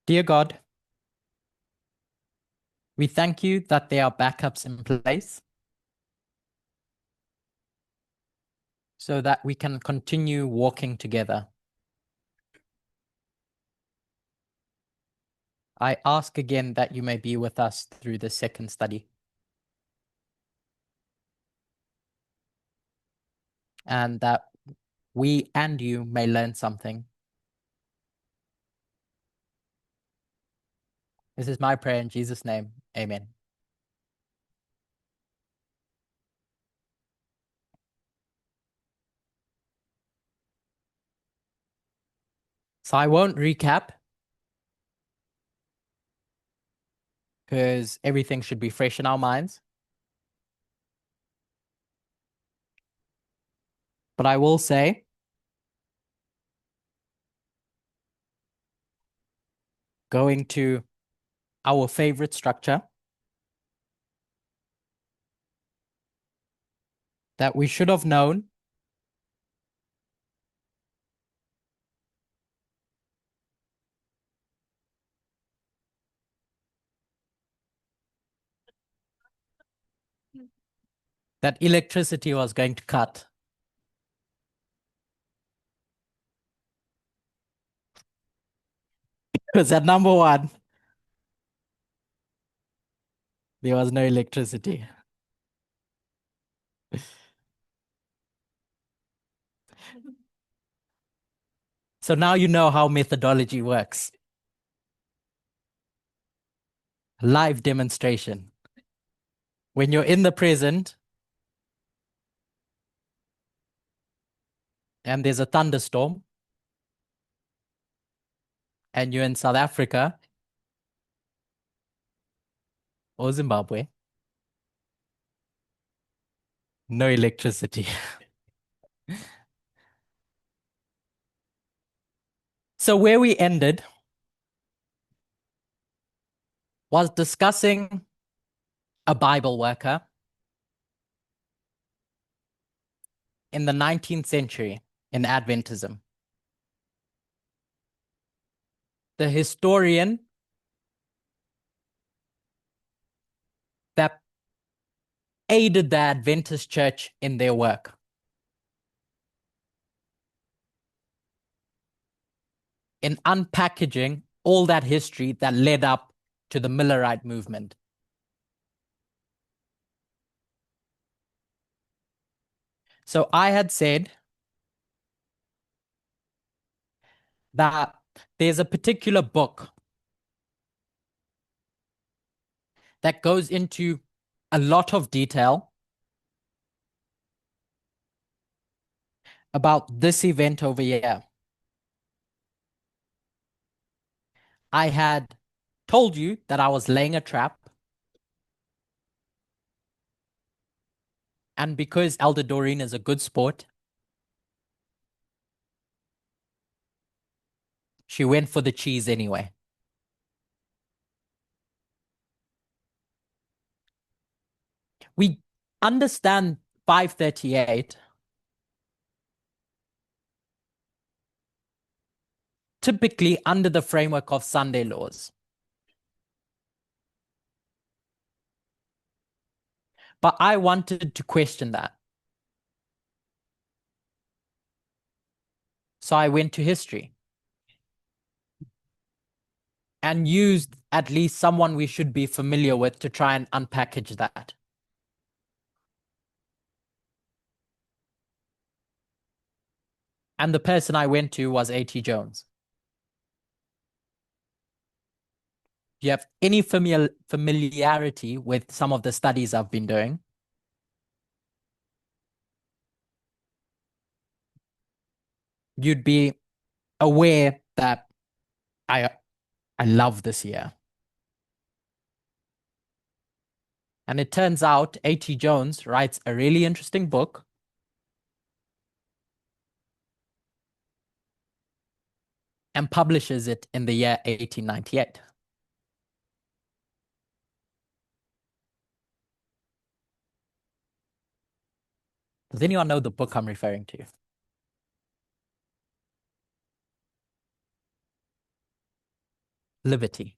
Dear God, we thank you that there are backups in place so that we can continue walking together. I ask again that you may be with us through the second study and that we and you may learn something. This is my prayer in Jesus' name. Amen. So I won't recap because everything should be fresh in our minds. But I will say, going to our favorite structure, that we should have known that electricity was going to cut. Because at number one, there was no electricity. So now you know how methodology works. Live demonstration. When you're in the present and there's a thunderstorm and you're in South Africa or Zimbabwe, no electricity. So where we ended was discussing a Bible worker in the 19th century in Adventism. The historian that aided the Adventist church in their work. In unpackaging all that history that led up to the Millerite movement. So I had said that there's a particular book that goes into a lot of detail about this event over here. I had told you that I was laying a trap. And because Elder Doreen is a good sport, she went for the cheese anyway. We understand 538 typically under the framework of Sunday laws. But I wanted to question that. So I went to history and used at least someone we should be familiar with to try and unpackage that. And the person I went to was A.T. Jones. Do you have any familiarity with some of the studies I've been doing? You'd be aware that I love this year. And it turns out A.T. Jones writes a really interesting book and publishes it in the year 1898. Does anyone know the book I'm referring to? liberty.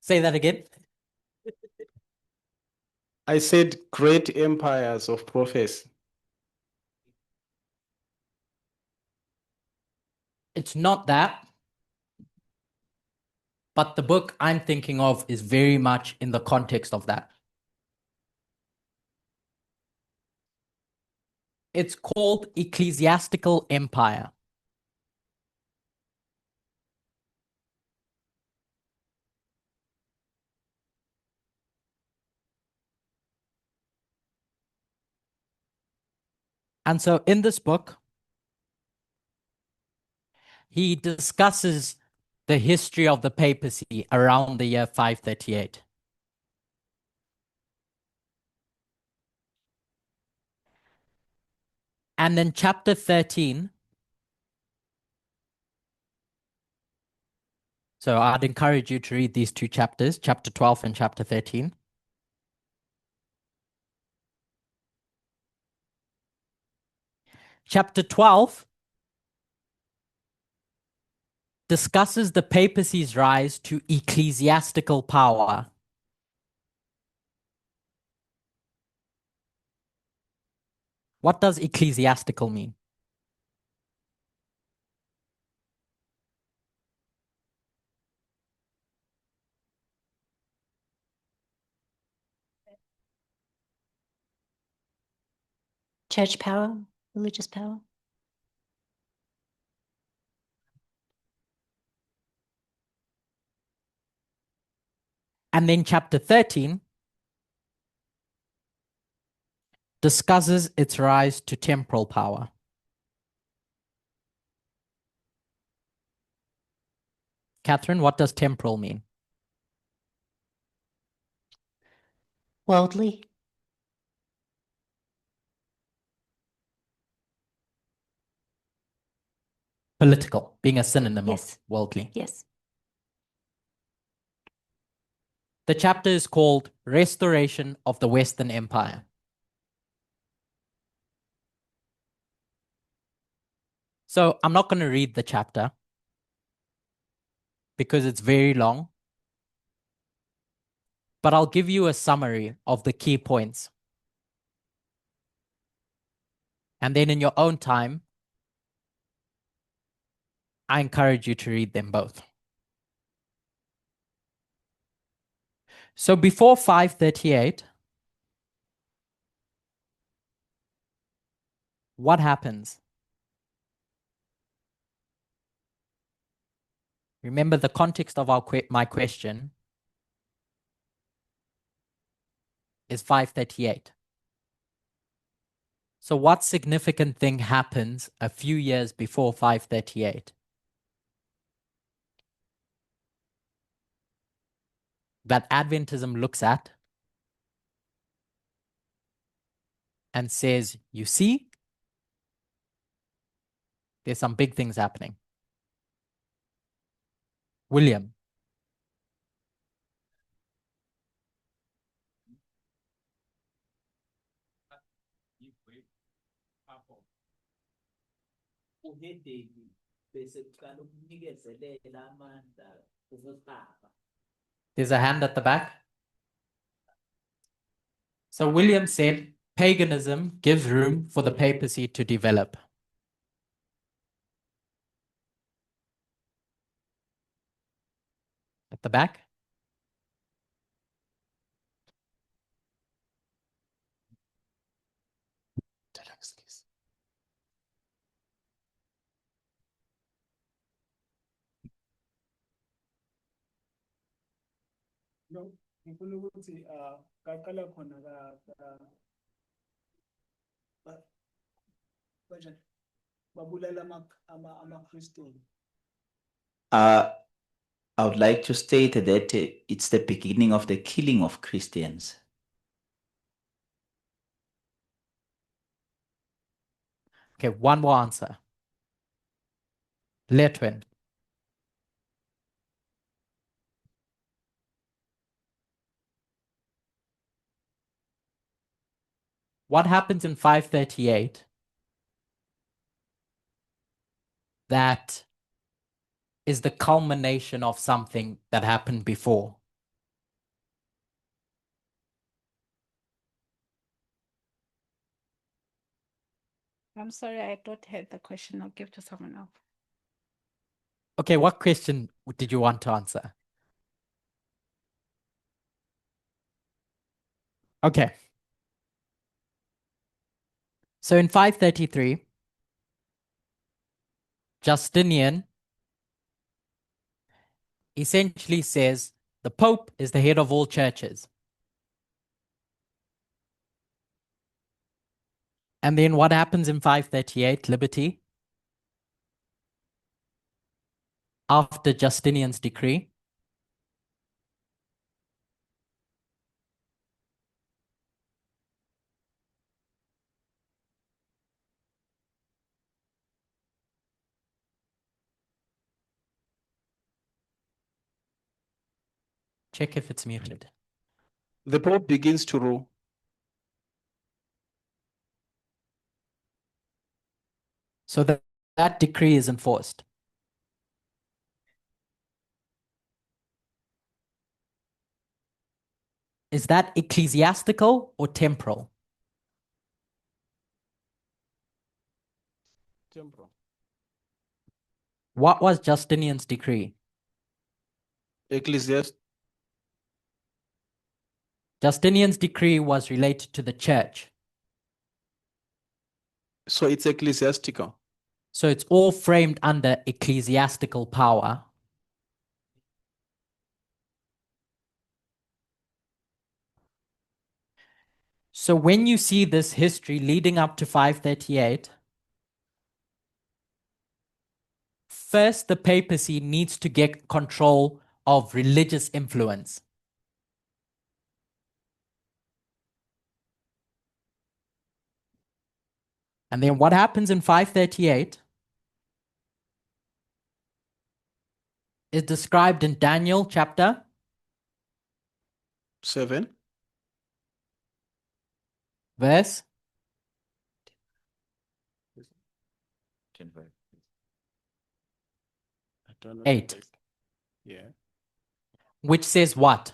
Say that again. I said great empires of prophecy. It's not that, but the book I'm thinking of is very much in the context of that. It's called Ecclesiastical Empire. And so in this book, he discusses the history of the papacy around the year 538. And in chapter 13, so I'd encourage you to read these two chapters, chapter 12 and chapter 13. Chapter 12 discusses the papacy's rise to ecclesiastical power. What does ecclesiastical mean? Church power, religious power. And then chapter 13 discusses its rise to temporal power. Catherine, what does temporal mean? Worldly. Political, being a synonym Yes. of worldly. Yes. The chapter is called Restoration of the Western Empire. So I'm not going to read the chapter because it's very long, but I'll give you a summary of the key points. And then in your own time, I encourage you to read them both. So before 538, what happens? Remember the context of my question is 538. So what significant thing happens a few years before 538? That Adventism looks at and says, you see, there's some big things happening. William. There's a hand at the back. So William said, paganism gives room for the papacy to develop. At the back. No, ngifuna ukuthi kaqala khona kanjani babulala amaKristu. I would like to state that it's the beginning of the killing of Christians. Okay, one more answer. Letwin. what happens in 538 that is the culmination of something that happened before? I'm sorry, I don't hear the question. I'll give to someone else. Okay, what question did you want to answer? Okay. So in 533, Justinian essentially says the Pope is the head of all churches. And then what happens in 538, Liberty? After Justinian's decree, check if it's muted. The Pope begins to rule. So that decree is enforced. Is that ecclesiastical or temporal? Temporal. What was Justinian's decree? Ecclesiastic. Justinian's decree was related to the church. So it's ecclesiastical. So it's all framed under ecclesiastical power. So when you see this history leading up to 538, first the papacy needs to get control of religious influence. And then what happens in 538 is described in Daniel chapter 7. verse 8, Yeah. which says what?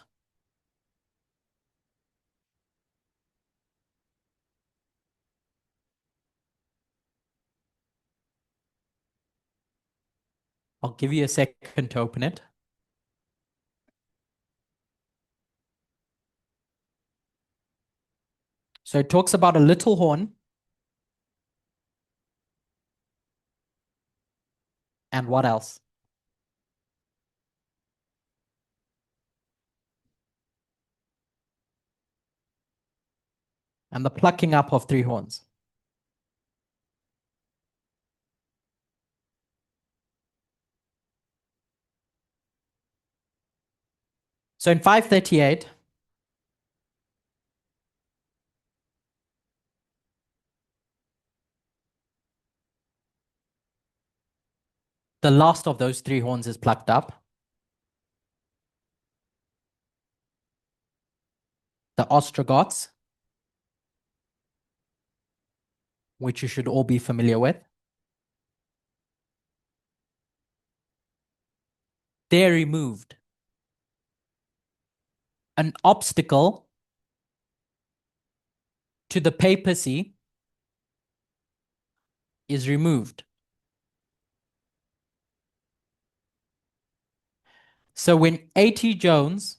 I'll give you a second to open it. So it talks about a little horn and what else? And the plucking up of 3 horns. So in 538, the last of those 3 horns is plucked up. The Ostrogoths, which you should all be familiar with. They're removed. An obstacle to the papacy is removed. So when A.T. Jones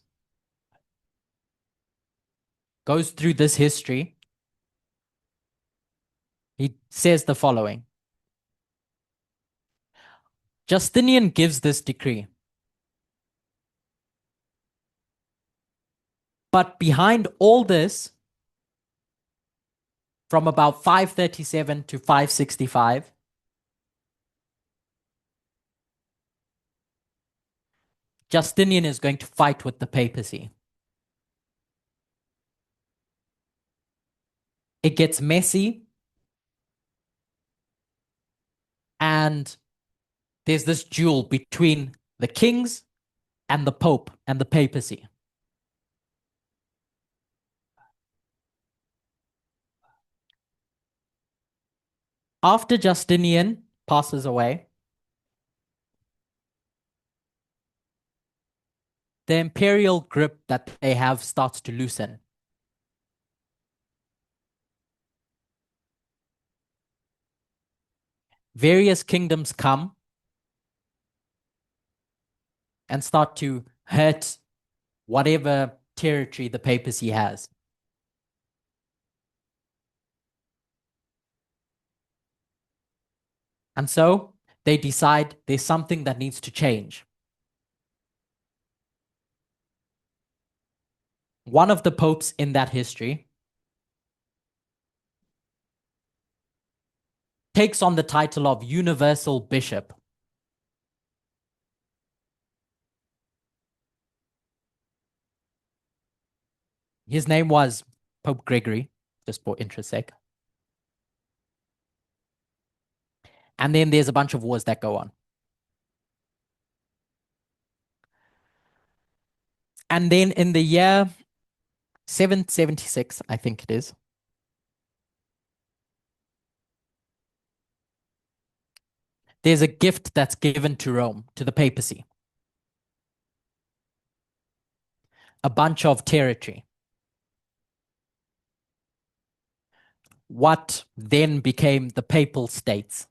goes through this history, he says the following. Justinian gives this decree. But behind all this, from about 537 to 565, Justinian is going to fight with the papacy. It gets messy, and there's this duel between the kings and the Pope and the papacy. After Justinian passes away, the imperial grip that they have starts to loosen. Various kingdoms come and start to hurt whatever territory the papacy has. And so they decide there's something that needs to change. One of the popes in that history takes on the title of Universal Bishop. His name was Pope Gregory, just for interest's sake. And then there's a bunch of wars that go on. And then in the year 776, I think it is, there's a gift that's given to Rome, to the papacy. A bunch of territory. What then became the Papal States.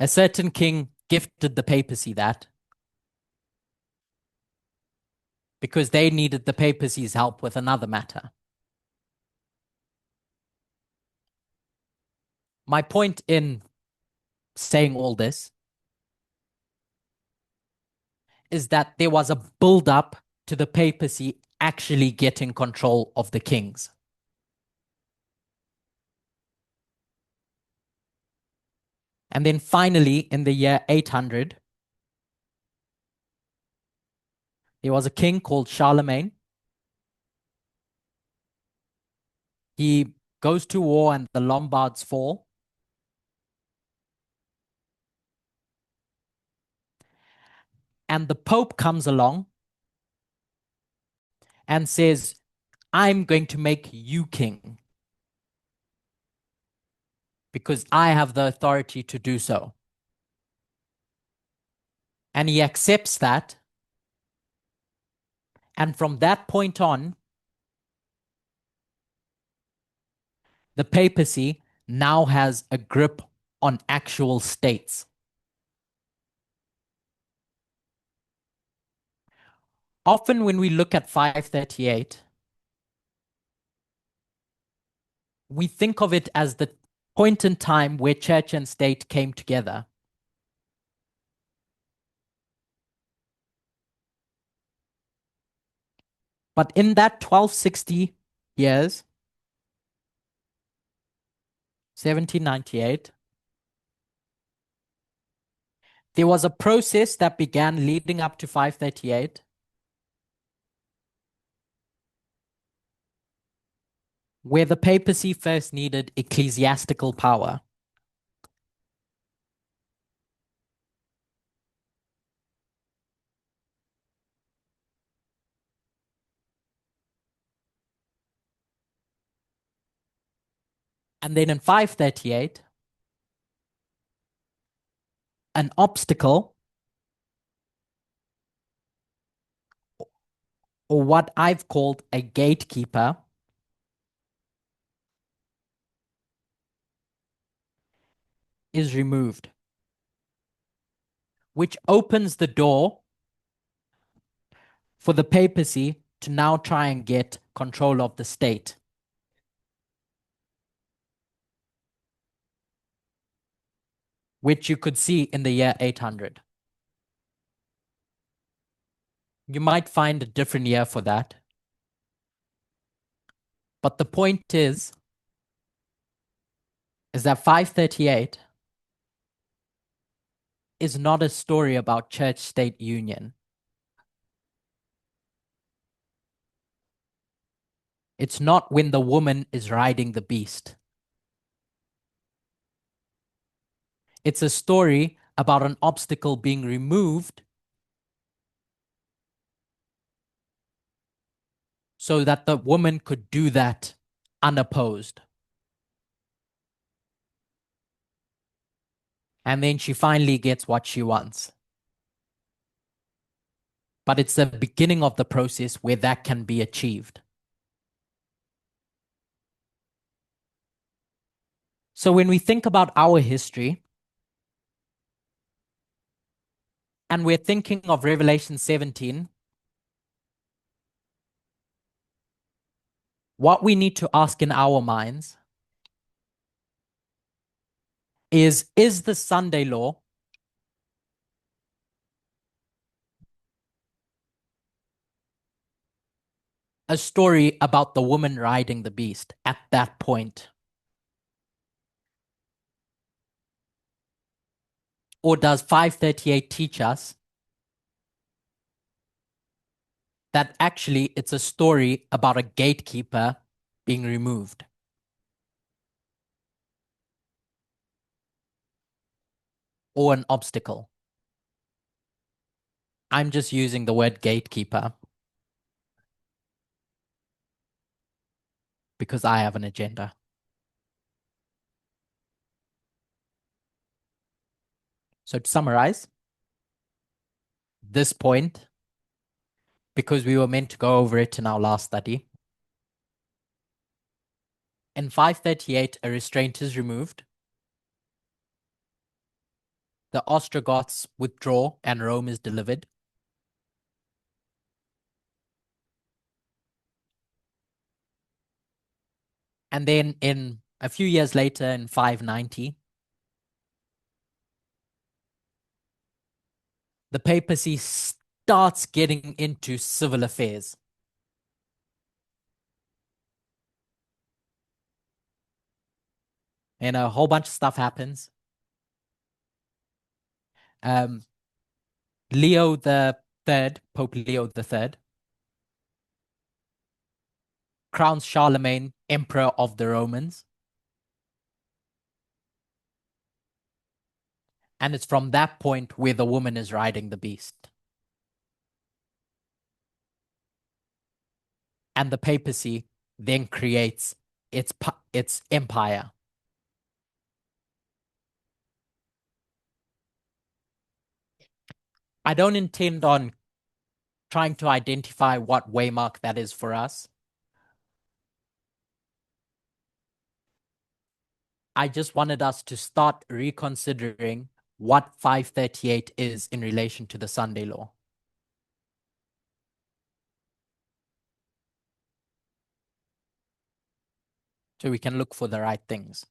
A certain king gifted the papacy that because they needed the papacy's help with another matter. My point in saying all this is that there was a build-up to the papacy actually getting control of the kings. And then finally, in the year 800, there was a king called Charlemagne. He goes to war and the Lombards fall. And the Pope comes along and says, I'm going to make you king because I have the authority to do so. And he accepts that. And from that point on, the papacy now has a grip on actual states. Often when we look at 538, we think of it as the point in time where church and state came together. But in that 1260 years, 1798, there was a process that began leading up to 538 where the papacy first needed ecclesiastical power. And then in 538, an obstacle, or what I've called a gatekeeper, is removed, which opens the door for the papacy to now try and get control of the state. Which you could see in the year 800. You might find a different year for that. But the point is that 538 is not a story about church-state union. It's not when the woman is riding the beast. It's a story about an obstacle being removed so that the woman could do that unopposed. And then she finally gets what she wants. But it's the beginning of the process where that can be achieved. So when we think about our history, and we're thinking of Revelation 17, what we need to ask in our minds is the Sunday law a story about the woman riding the beast at that point? Or does 538 teach us that actually it's a story about a gatekeeper being removed? Or an obstacle? I'm just using the word gatekeeper because I have an agenda. So to summarize this point, because we were meant to go over it in our last study, in 538, a restraint is removed. The Ostrogoths withdraw and Rome is delivered. And then in a few years later, in 590, the papacy starts getting into civil affairs. And a whole bunch of stuff happens. Leo the Third, Pope Leo the Third, crowns Charlemagne Emperor of the Romans. And it's from that point where the woman is riding the beast. And the papacy then creates its empire. I don't intend on trying to identify what waymark that is for us. I just wanted us to start reconsidering what 538 is in relation to the Sunday law. So we can look for the right things.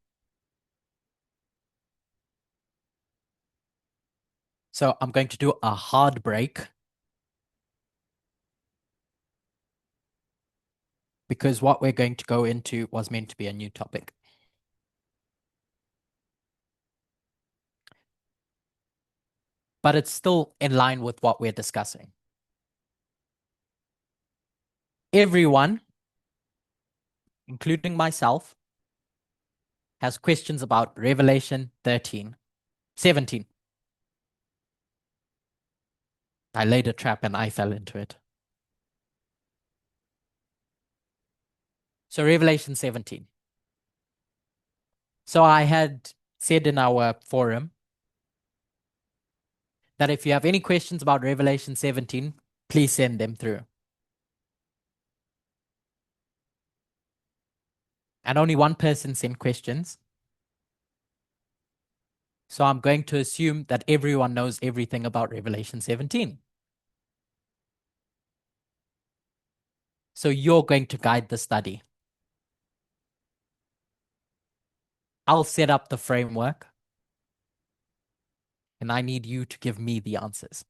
So I'm going to do a hard break because what we're going to go into was meant to be a new topic. But it's still in line with what we're discussing. Everyone, including myself, has questions about Revelation 17. I laid a trap and I fell into it. So Revelation 17. So I had said in our forum that if you have any questions about Revelation 17, please send them through. And only one person sent questions. So I'm going to assume that everyone knows everything about Revelation 17. So you're going to guide the study. I'll set up the framework. And I need you to give me the answers.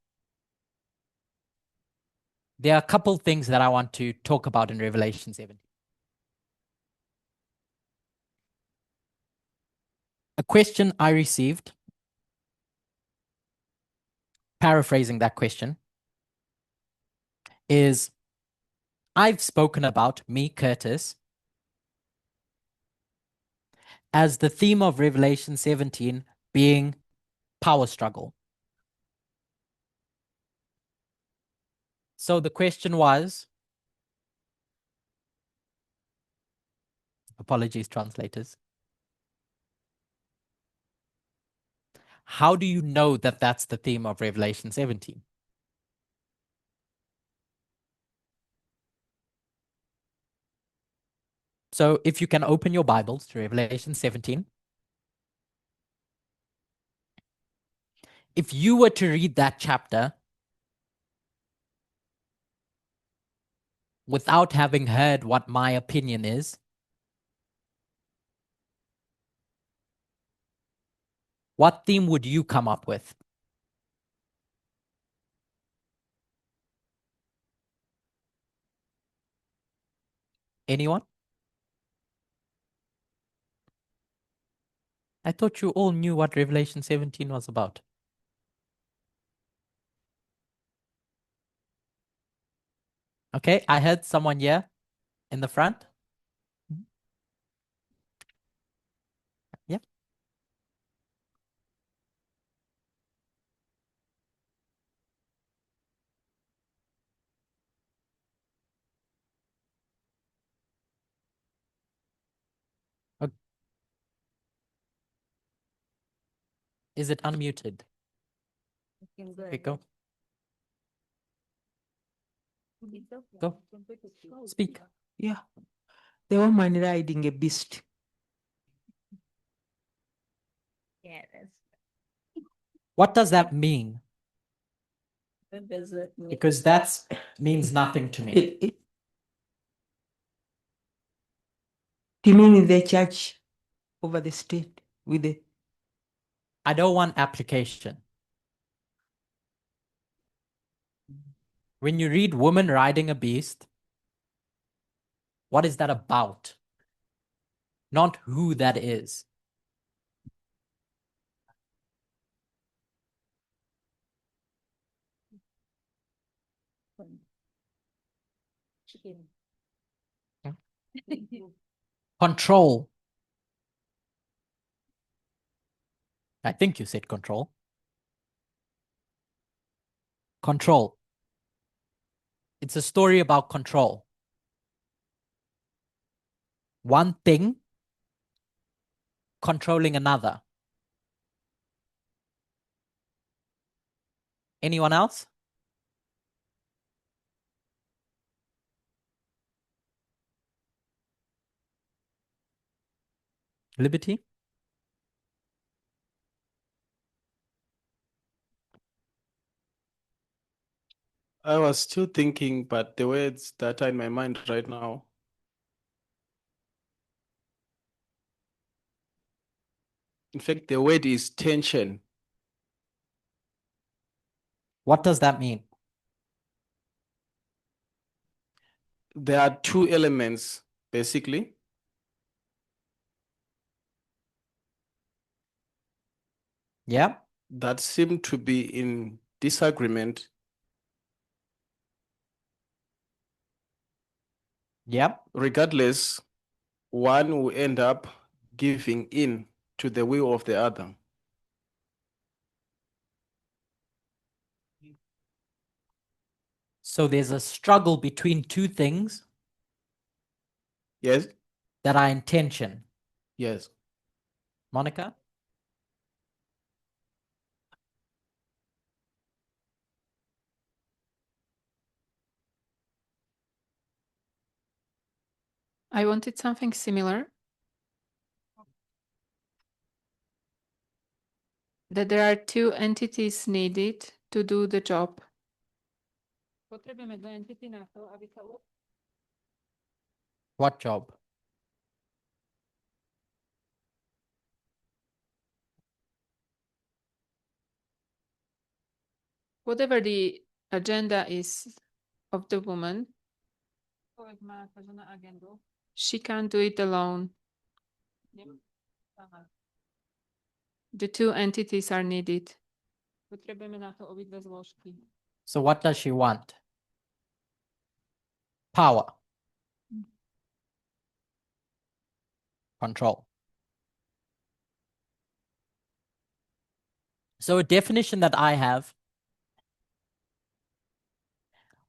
There are a couple things that I want to talk about in Revelation 17. A question I received, paraphrasing that question, is I've spoken about me, Curtis, as the theme of Revelation 17 being power struggle. So the question was, apologies, translators. How do you know that that's the theme of Revelation 17? So if you can open your Bibles to Revelation 17, if you were to read that chapter without having heard what my opinion is, what theme would you come up with? Anyone? I thought you all knew what Revelation 17 was about. Okay, I heard someone here in the front. Yeah. Okay. Is it unmuted? Okay, go. Go. Speak. Yeah. The woman riding a beast. Yeah, What does that mean? what does it mean? Because that means nothing to me. You mean in the church over the state with the I don't want application. When you read woman riding a beast, what is that about? Not who that is. Chicken. Control. I think you said control. Control. It's a story about control. One thing controlling another. Anyone else? Liberty? I was still thinking, but the words that are in my mind right now, in fact, the word is tension. What does that mean? There are two elements, basically. Yeah? That seem to be in disagreement. Yeah? Regardless, one will end up giving in to the will of the other. So there's a struggle between two things Yes? that are in tension. Yes. Monica? I wanted something similar. That there are two entities needed to do the job. What job? Whatever the agenda is of the woman, she can't do it alone. The two entities are needed. So what does she want? Power. Control. So a definition that I have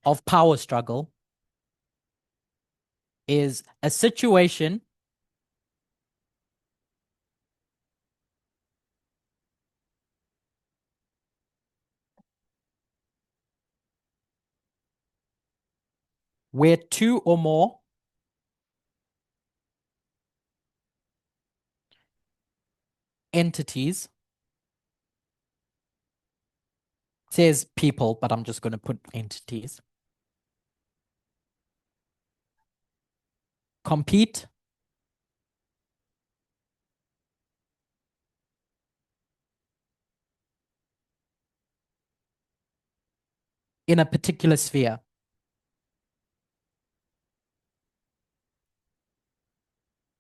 of power struggle is a situation where two or more entities, says people, but I'm just going to put entities, compete in a particular sphere.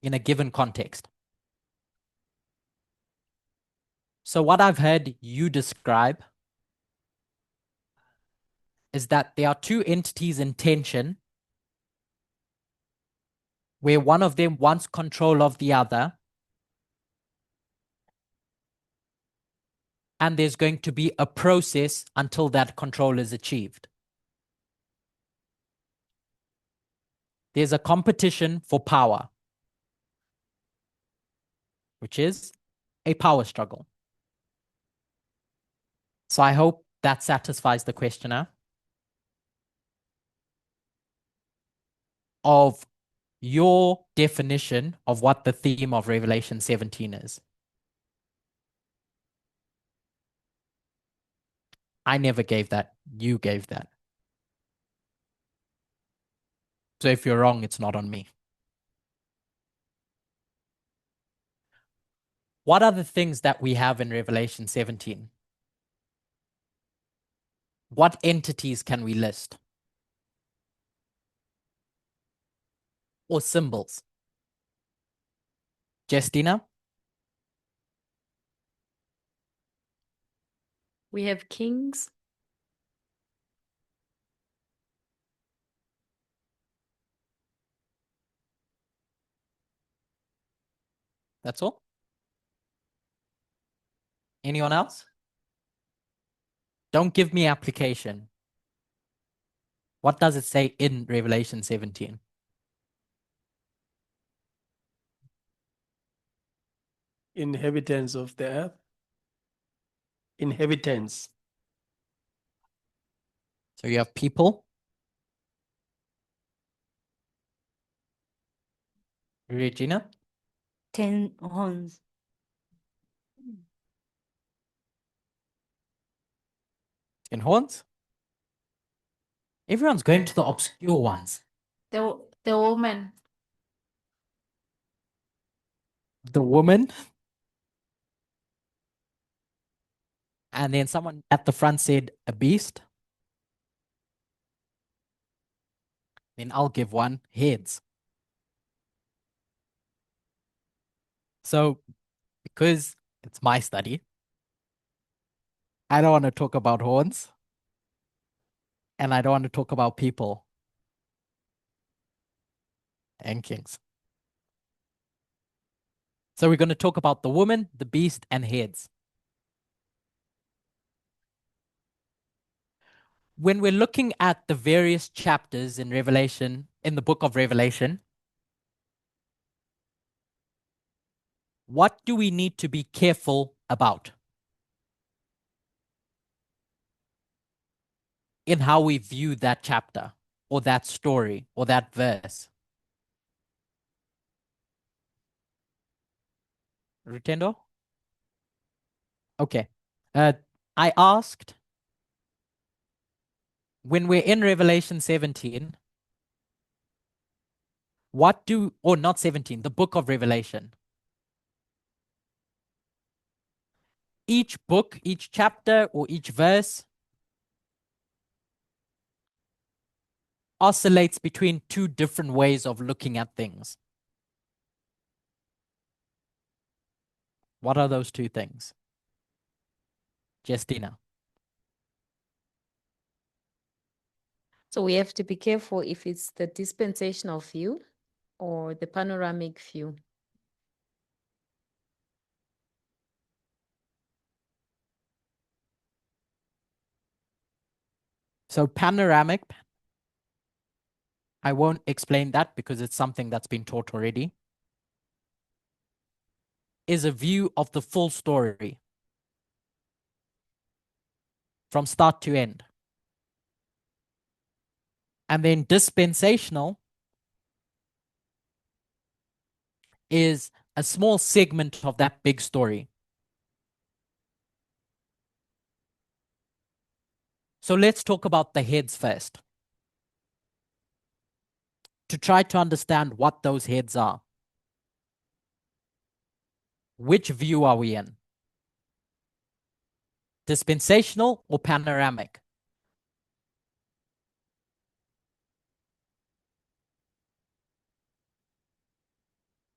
In a given context. So what I've heard you describe is that there are two entities in tension where one of them wants control of the other, and there's going to be a process until that control is achieved. There's a competition for power, which is a power struggle. So I hope that satisfies the questioner of your definition of what the theme of Revelation 17 is. I never gave that. You gave that. So if you're wrong, it's not on me. What are the things that we have in Revelation 17? What entities can we list? Or symbols? Justina? We have kings, That's all? Anyone else? Don't give me application. What does it say in Revelation 17? Inhabitants of the earth. Inhabitants. So you have people. Regina? 10 horns. 10 horns? Everyone's going to the obscure ones. the woman, The woman. And then someone at the front said a beast. Then I'll give one, heads. So because it's my study, I don't want to talk about horns. And I don't want to talk about people and kings. So we're going to talk about the woman, the beast, and heads. When we're looking at the various chapters in Revelation, in the book of Revelation, what do we need to be careful about in how we view that chapter or that story or that verse? Rutendo? Okay. I asked, when we're in Revelation 17, not 17, the book of Revelation. Each book, each chapter, or each verse oscillates between two different ways of looking at things. What are those two things? Justina. so we have to be careful if it's the dispensational view or the panoramic view. So panoramic, I won't explain that because it's something that's been taught already, is a view of the full story from start to end. And then dispensational is a small segment of that big story. So let's talk about the heads first, to try to understand what those heads are. Which view are we in? Dispensational or panoramic?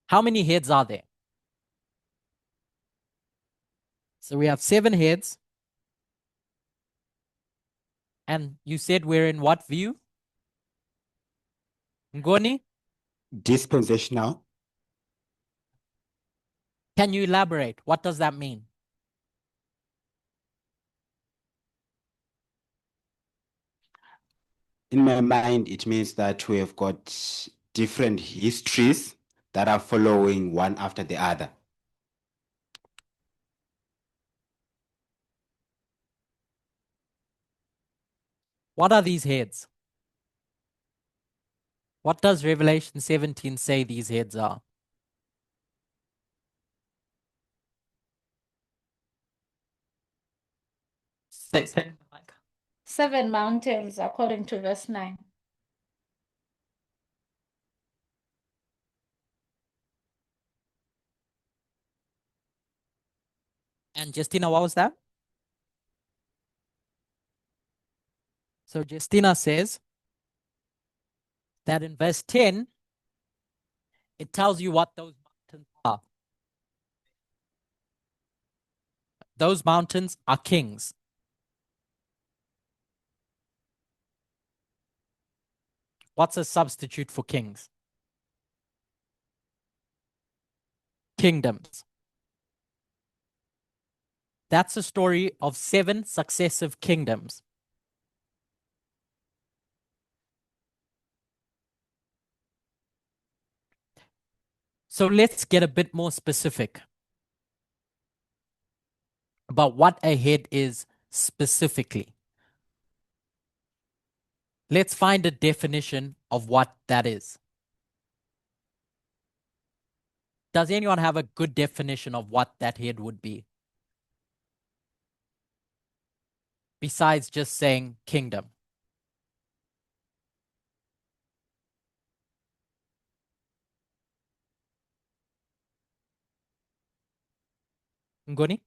How many heads are there? So we have 7 heads. And you said we're in what view? Ngoni, Dispensational. can you elaborate? What does that mean? In my mind, it means that we have got different histories that are following one after the other. What are these heads? What does Revelation 17 say these heads are? Say. 7 mountains, according to verse 9. And Justina, what was that? So Justina says that in verse 10, it tells you what those mountains are. Those mountains are kings. What's a substitute for kings? Kingdoms. That's a story of 7 successive kingdoms. So let's get a bit more specific about what a head is specifically. Let's find a definition of what that is. Does anyone have a good definition of what that head would be? Besides just saying kingdom. Ngoni?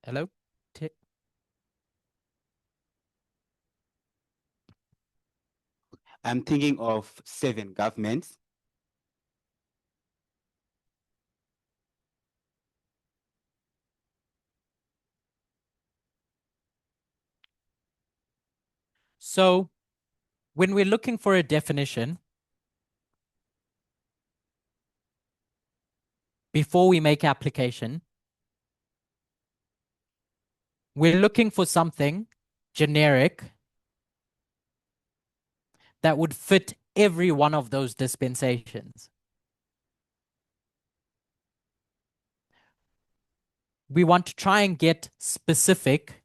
Hello? I'm thinking of 7 governments. So when we're looking for a definition, before we make application, we're looking for something generic that would fit every one of those dispensations. We want to try and get specific,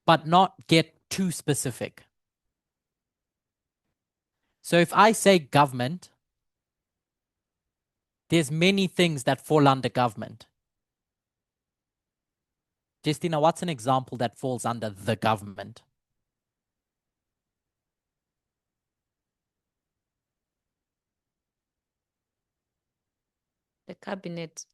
but not get too specific. So if I say government, there's many things that fall under government. Justina, what's an example that falls under the government? The cabinet.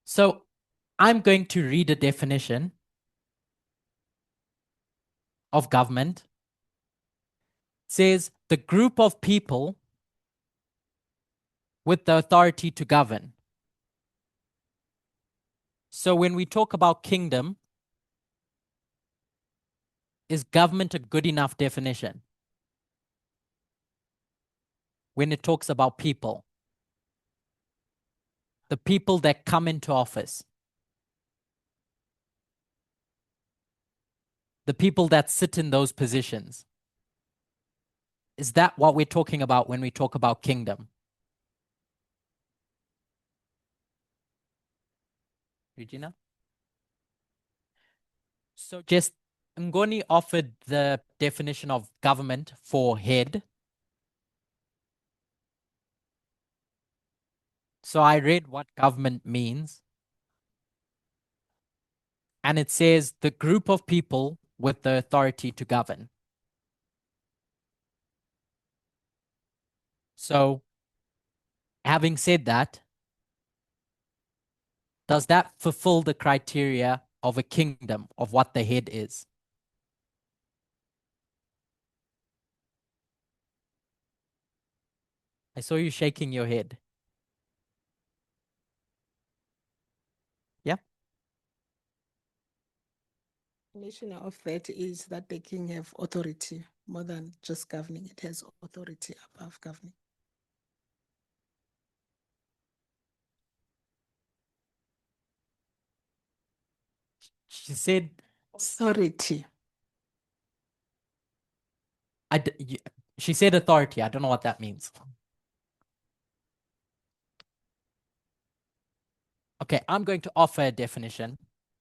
So I'm going to read a definition of government. It says the group of people with the authority to govern. So when we talk about kingdom, is government a good enough definition? When it talks about people, the people that come into office, the people that sit in those positions. Is that what we're talking about when we talk about kingdom? Regina? So just Ngoni offered the definition of government for head. So I read what government means. And it says the group of people with the authority to govern. So having said that, does that fulfill the criteria of a kingdom, of what the head is? I saw you shaking your head. Yeah? Definition of that is that the king have authority more than just governing. It has authority above governing. She said, Authority. she said authority. I don't know what that means. Okay, I'm going to offer a definition.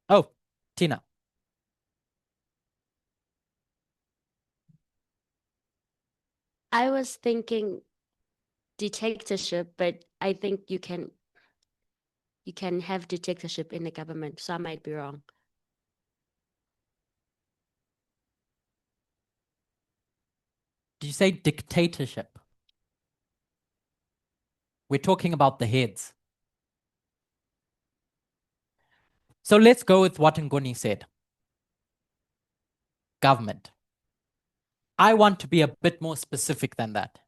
Oh, Tina. I was thinking dictatorship, but I think you can have dictatorship in the government, so I might be wrong. Did you say dictatorship? We're talking about the heads. So let's go with what Ngoni said. Government. I want to be a bit more specific than that.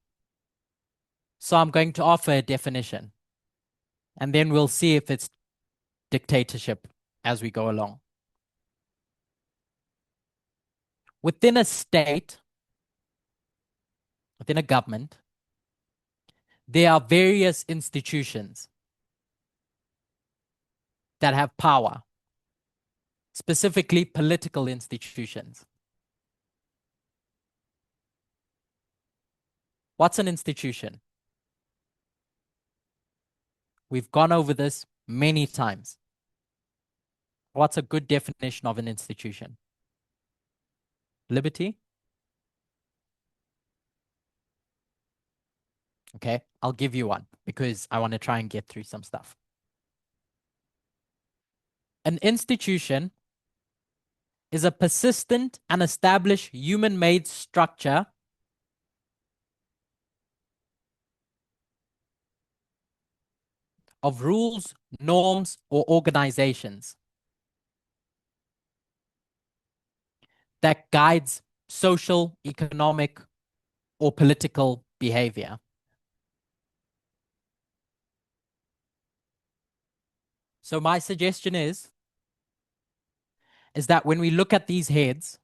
So I'm going to offer a definition. And then we'll see if it's dictatorship as we go along. Within a state, within a government, there are various institutions that have power, specifically political institutions. What's an institution? We've gone over this many times. What's a good definition of an institution? Liberty? Okay, I'll give you one because I want to try and get through some stuff. An institution is a persistent and established human-made structure of rules, norms, or organizations that guides social, economic, or political behavior. So my suggestion is that when we look at these heads,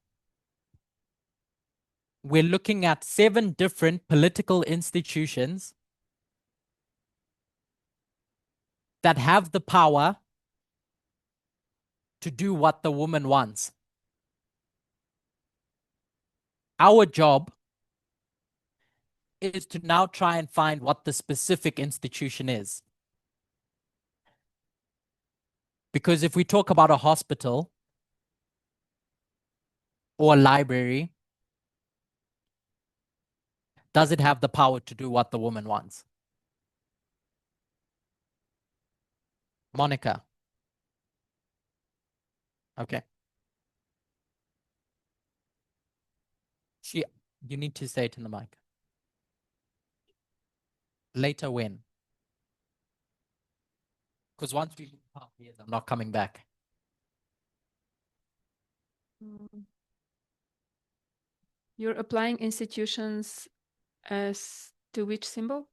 we're looking at 7 different political institutions that have the power to do what the woman wants. Our job is to now try and find what the specific institution is. Because if we talk about a hospital or a library, does it have the power to do what the woman wants? Monica. Okay. You need to say it in the mic. Later when? Because once we half years, I'm not coming back. You're applying institutions as to which symbol?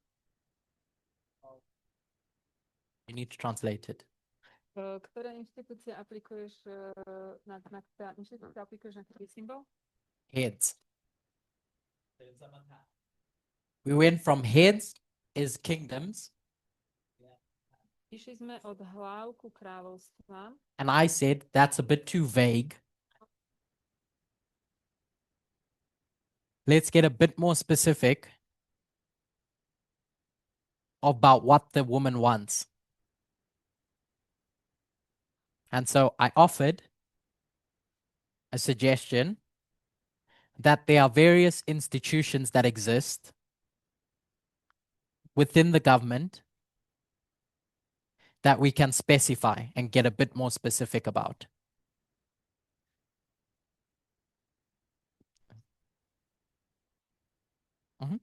You need to translate it. Ktoré inštitúcie aplikuješ na inštitúcie aplikuješ na ktorý symbol? Heads. We went from heads is kingdoms. Išli sme od hlav ku kráľovstvám. And I said that's a bit too vague. let's get a bit more specific about what the woman wants. And so I offered a suggestion that there are various institutions that exist within the government that we can specify and get a bit more specific about. Mhm.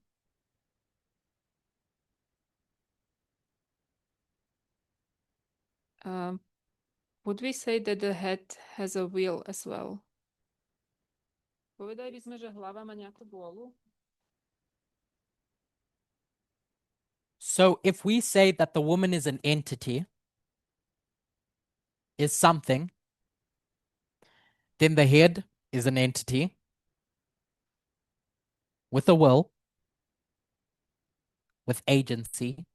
Would we say that the head has a will as well? Povedali by sme, že hlava má nejakú vôľu. So if we say that the woman is an entity, is something, then the head is an entity with a will, with agency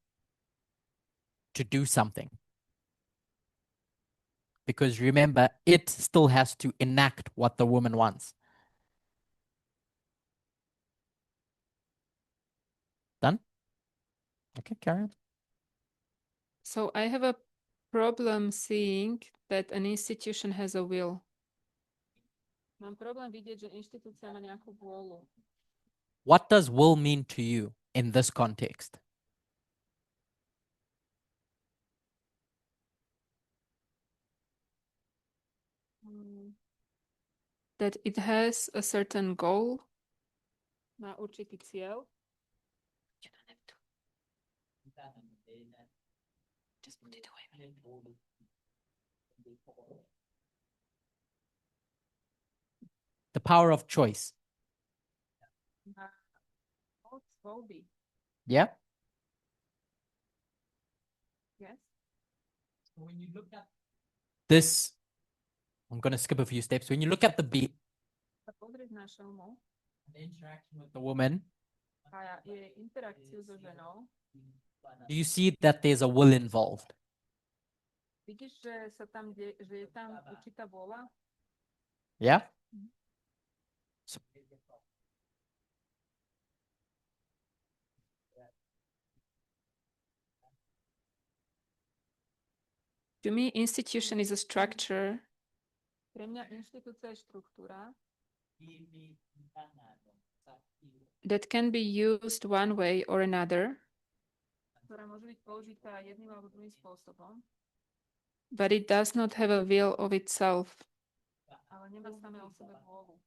to do something. Because remember, it still has to enact what the woman wants. Done? Okay, carry on. So I have a problem seeing that an institution has a will. Mám problém vidieť, že inštitúcia má nejakú vôľu. What does will mean to you in this context? That it has a certain goal. Má určitý cieľ. Just put it away. The power of choice. Moc voľby. Yeah? Yes. When you look at this, I'm going to skip a few steps. When you look at the beat, Sa pozrieť na šelmu the interaction with the woman, a jej interakciu so ženou, do you see that there's a will involved? vidíš, že že je tam určitá vôľa? Yeah? So, To me, institution is a structure. Pre mňa inštitúcia je štruktúra, that can be used one way or another, ktorá môže byť použitá jedným alebo druhým spôsobom, but it does not have a will of itself. Ale nemá samé o sebe vôľu.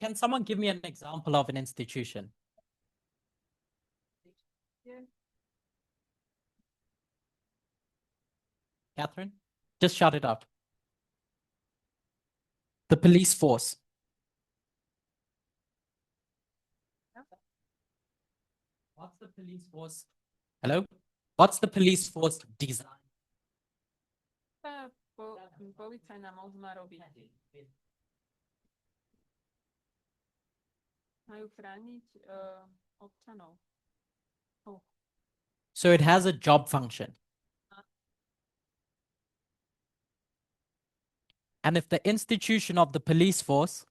can someone give me an example of an institution? Yeah. Catherine, just shout it out. The police force. What's the police force? Hello? What's the police force design? Tá policajná moc má robiť. Majú chrániť občanov. So it has a job function. And if the institution of the police force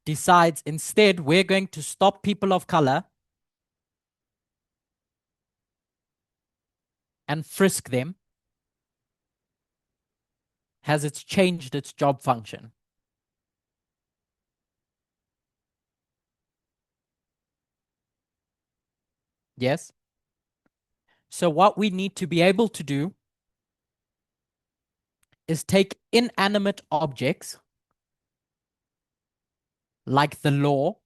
decides instead we're going to stop people of color and frisk them, has it changed its job function? Yes? So what we need to be able to do is take inanimate objects like the law,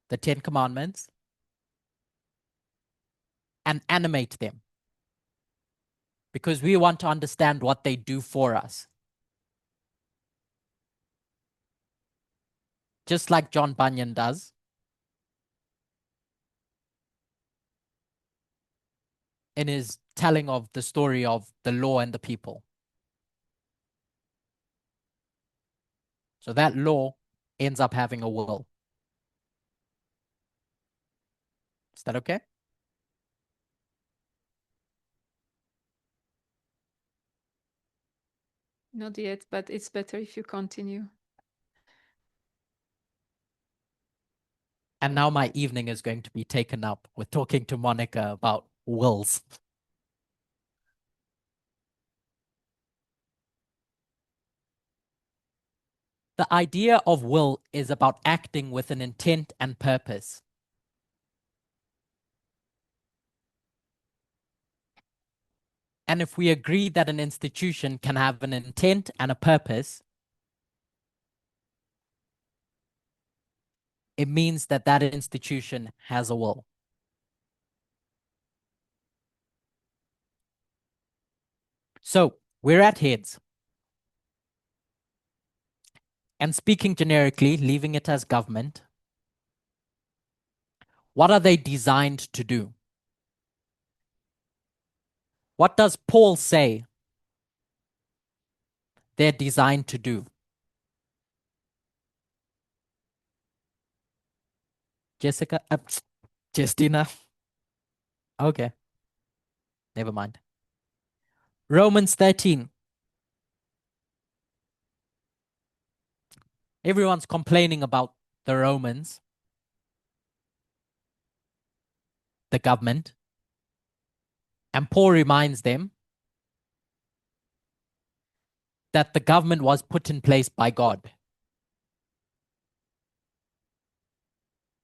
the 10 Commandments, and animate them. Because we want to understand what they do for us. Just like John Bunyan does. In his telling of the story of the law and the people. So that law ends up having a will. Is that okay? Not yet, but it's better if you continue. And now my evening is going to be taken up with talking to Monica about wills. The idea of will is about acting with an intent and purpose. And if we agree that an institution can have an intent and a purpose, it means that that institution has a will. So we're at heads. And speaking generically, leaving it as government, what are they designed to do? What does Paul say they're designed to do? Jessica, Justina. Okay, never mind. Romans 13. Everyone's complaining about the Romans, the government. And Paul reminds them that the government was put in place by God.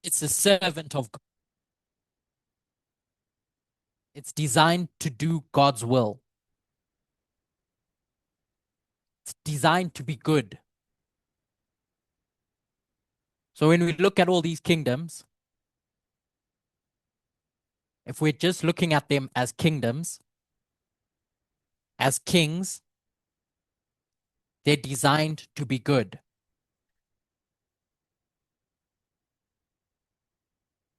It's a servant of God. It's designed to do God's will. It's designed to be good. So when we look at all these kingdoms, if we're just looking at them as kingdoms, as kings, they're designed to be good.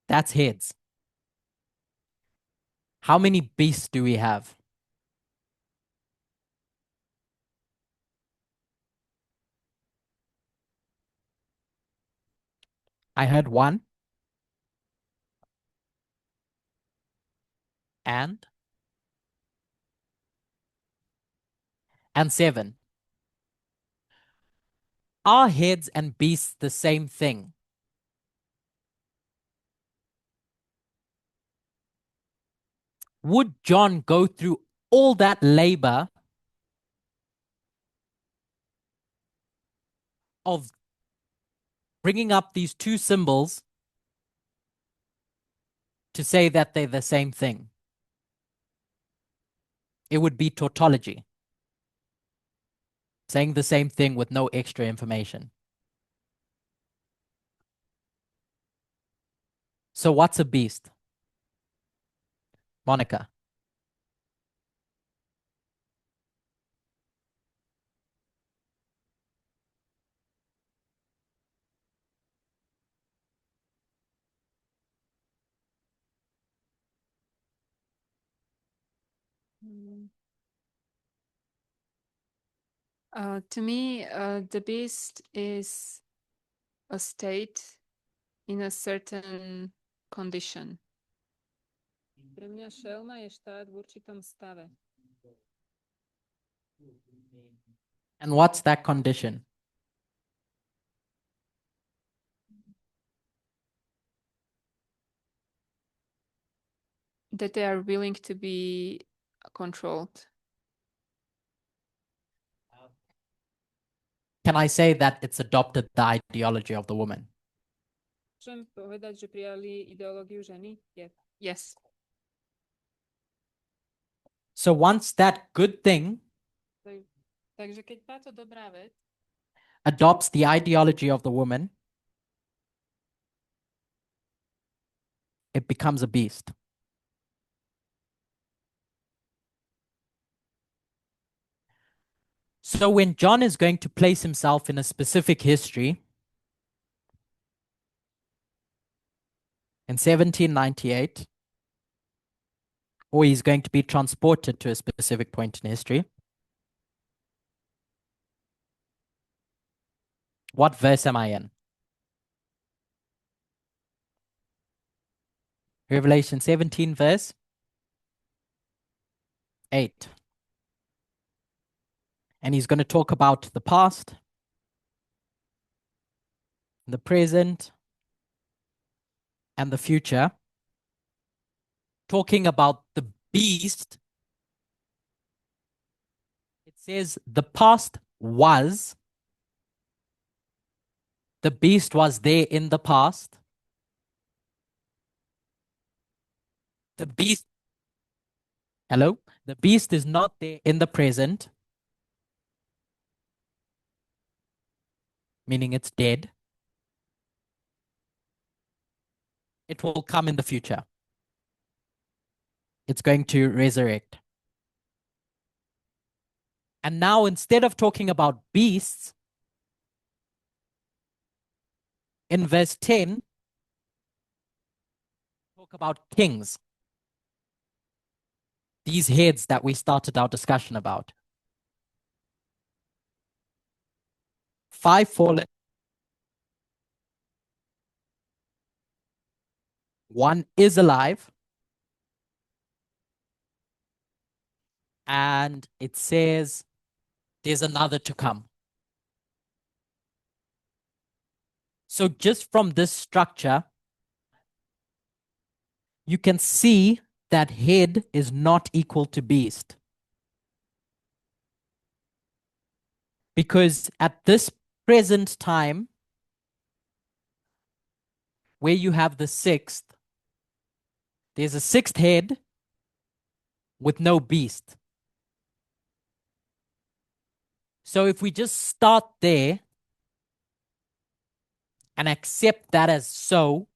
That's heads. How many beasts do we have? I heard one. And 7. Are heads and beasts the same thing? Would John go through all that labor of bringing up these two symbols to say that they're the same thing? It would be tautology, saying the same thing with no extra information. So what's a beast? Monica. To me, the beast is a state in a certain condition. Pre mňa šelma je štát v určitom stave. And what's that condition? That they are willing to be controlled. Can I say that it's adopted the ideology of the woman? Môžem povedať, že prijali ideológiu ženy? Yes. So once that good thing Takže keď táto dobrá vec adopts the ideology of the woman, it becomes a beast. So when John is going to place himself in a specific history, in 1798, or he's going to be transported to a specific point in history, what verse am I in? Revelation 17, verse 8. And he's going to talk about the past, the present, and the future. Talking about the beast, it says the past was, the beast was there in the past. The beast, hello? The beast is not there in the present, meaning it's dead. It will come in the future. It's going to resurrect. And now, instead of talking about beasts, in verse 10, talk about kings. These heads that we started our discussion about. 5 fallen, 1 is alive, and it says there's another to come. So just from this structure, you can see that head is not equal to beast. Because at this present time, where you have the 6th, there's a 6th head with no beast. So if we just start there and accept that as so,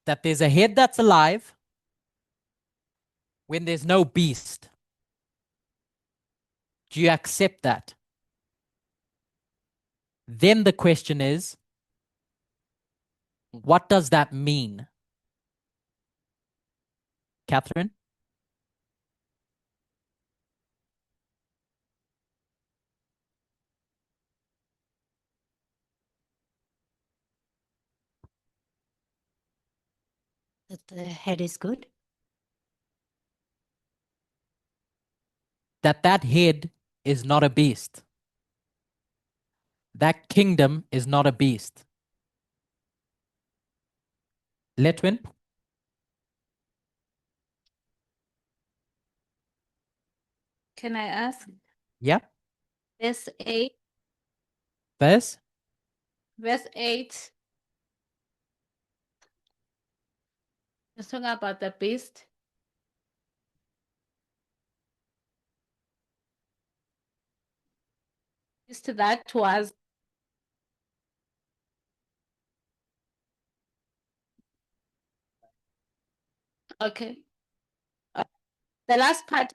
that there's a head that's alive when there's no beast. Do you accept that? Then the question is, what does that mean? Catherine? That the head is good. That head is not a beast. That kingdom is not a beast. Letwin? Can I ask? Yeah. Verse 8. Verse? Verse 8. It's talking about the beast. Beast that was. Okay. The last part.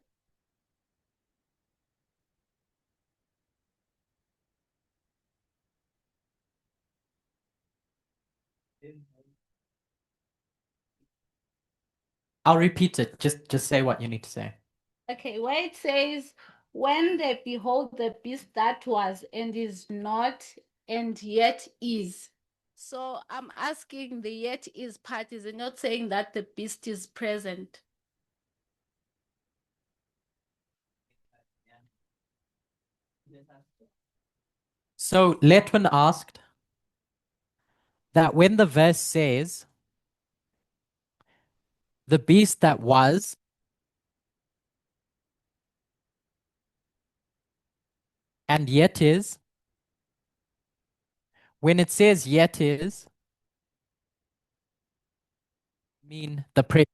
I'll repeat it. Just say what you need to say. Okay, where it says, when they behold the beast that was and is not and yet is. So I'm asking, the yet is part, is it not saying that the beast is present? So Letwin asked that when the verse says, the beast that was and yet is, when it says yet is, mean the present.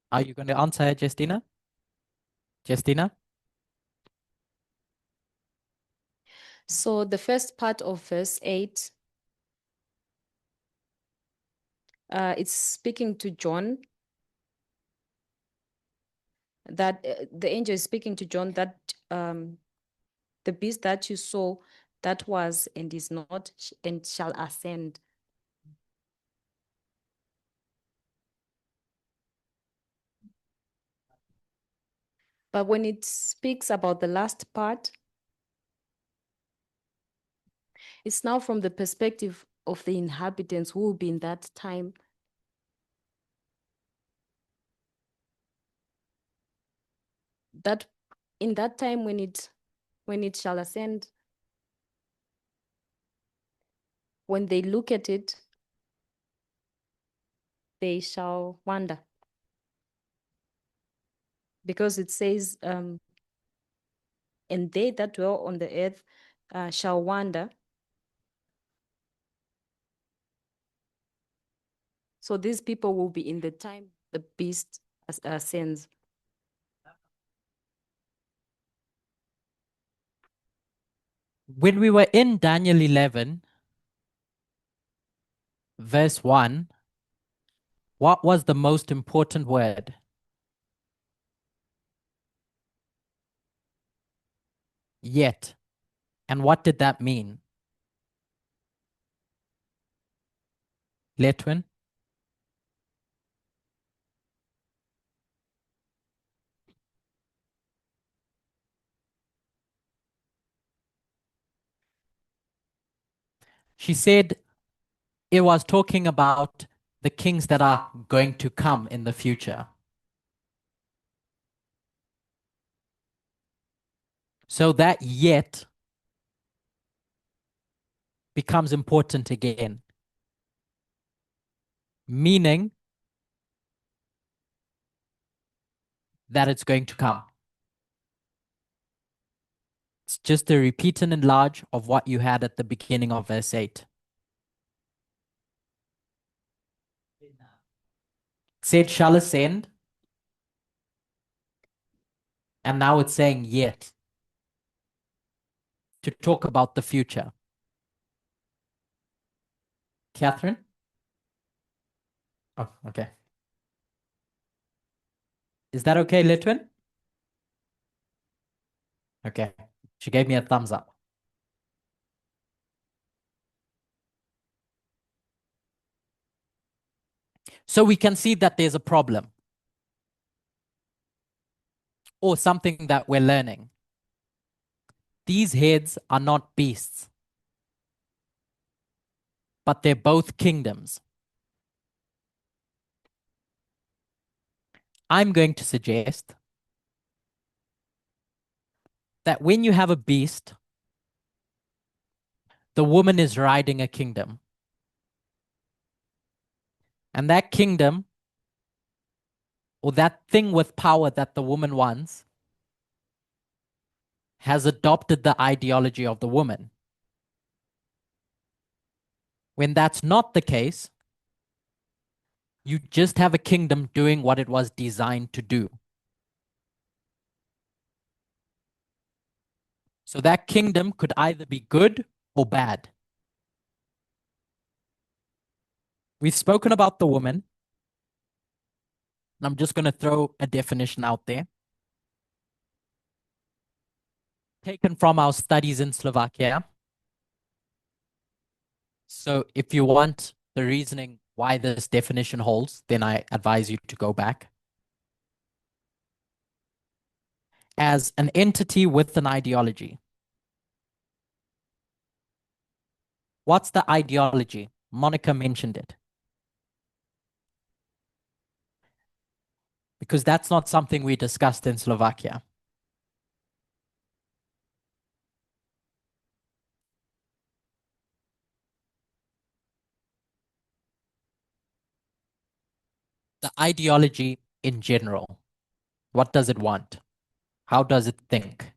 Are you going to answer, Justina? Justina? So the first part of verse 8, it's speaking to John, that the angel is speaking to John that the beast that you saw, that was and is not and shall ascend. But when it speaks about the last part, it's now from the perspective of the inhabitants who will be in that time. that in that time when it shall ascend, when they look at it, they shall wonder. Because it says, and they that dwell on the earth shall wonder. So these people will be in the time the beast ascends. When we were in Daniel 11, verse 1, what was the most important word? Yet. And what did that mean? Letwin? She said it was talking about the kings that are going to come in the future. So that yet becomes important again, meaning that it's going to come. It's just a repeat and enlarge of what you had at the beginning of verse 8. It said shall ascend, and now it's saying yet, to talk about the future. Catherine? Oh, okay. Is that okay, Litwin? Okay. She gave me a thumbs up. So we can see that there's a problem or something that we're learning. These heads are not beasts, but they're both kingdoms. I'm going to suggest that when you have a beast, the woman is riding a kingdom. And that kingdom, or that thing with power that the woman wants, has adopted the ideology of the woman. When that's not the case, you just have a kingdom doing what it was designed to do. So that kingdom could either be good or bad. We've spoken about the woman. I'm just going to throw a definition out there. Taken from our studies in Slovakia. So if you want the reasoning why this definition holds, then I advise you to go back. As an entity with an ideology. What's the ideology? Monica mentioned it. Because that's not something we discussed in Slovakia. The ideology in general. What does it want? How does it think?